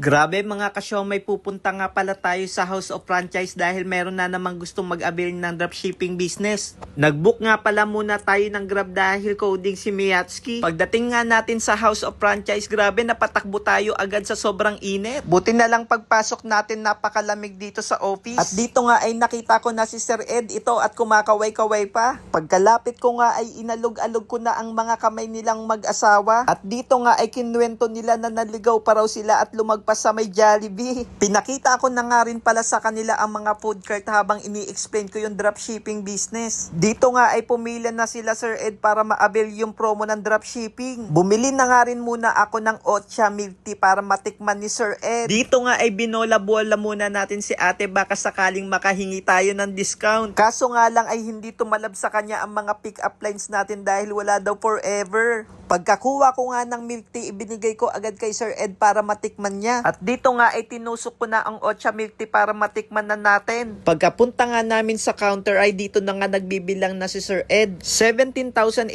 Grabe mga kasyo, may pupunta nga pala tayo sa House of Franchise dahil meron na namang gustong mag-avail ng dropshipping business. Nag-book nga pala muna tayo ng Grab dahil coding si Miyatsuki. Pagdating nga natin sa House of Franchise, grabe napatakbo tayo agad sa sobrang init. Buti na lang pagpasok natin napakalamig dito sa office. At dito nga ay nakita ko na si Sir Ed ito at kumakaway-kaway pa. Pagkalapit ko nga ay inalog-alog ko na ang mga kamay nilang mag-asawa. At dito nga ay kinuwento nila na naligaw pa raw sila at lumagpas sa may Jollibee. Pinakita ko na nga rin pala sa kanila ang mga food cart habang ini-explain ko yung dropshipping business. Dito nga ay pumila na sila Sir Ed para ma-avail yung promo ng dropshipping. Bumili na nga rin muna ako ng Ocha Milk Tea para matikman ni Sir Ed. Dito nga ay binola-bola muna natin si ate baka sakaling makahingi tayo ng discount. Kaso nga lang ay hindi tumalab sa kanya ang mga pick-up lines natin dahil wala daw forever. Pagkakuha ko nga ng milk tea, ibinigay ko agad kay Sir Ed para matikman niya. At dito nga ay tinusok ko na ang Ocha milk tea para matikman na natin. Pagkapunta nga namin sa counter ay dito na nga nagbibilang na si Sir Ed. 17,888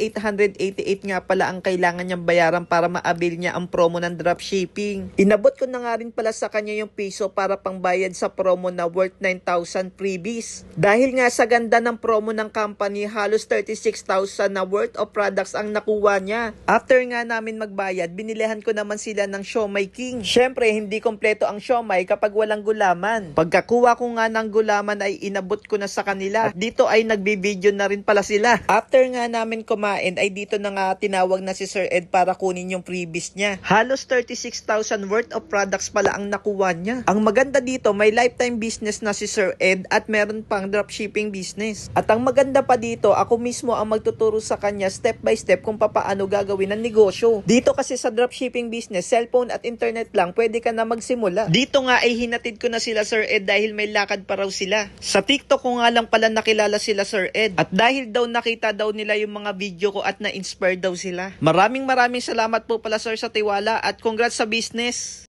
nga pala ang kailangan niyang bayaran para ma-avail niya ang promo ng dropshipping. Inabot ko na nga rin pala sa kanya yung piso para pangbayad sa promo na worth 9,000 freebies. Dahil nga sa ganda ng promo ng company, halos 36,000 na worth of products ang nakuha niya. After nga namin magbayad, binilihan ko naman sila ng Siomai King. Syempre, hindi kompleto ang siomai kapag walang gulaman. Pagkakuha ko nga ng gulaman ay inabot ko na sa kanila. At dito ay nagbibideo na rin pala sila. After nga namin kumain ay dito na nga tinawag na si Sir Ed para kunin yung freebies niya. Halos 36,000 worth of products pala ang nakuha niya. Ang maganda dito, may lifetime business na si Sir Ed at meron pang dropshipping business. At ang maganda pa dito, ako mismo ang magtuturo sa kanya step by step kung paano gagawin ang negosyo. Dito kasi sa dropshipping business, cellphone at internet lang, pwede ka na magsimula. Dito nga ay hinatid ko na sila Sir Ed dahil may lakad pa raw sila. Sa TikTok ko nga lang pala nakilala sila Sir Ed. At dahil daw nakita daw nila yung mga video ko at na-inspire daw sila. Maraming salamat po pala sir sa tiwala at congrats sa business.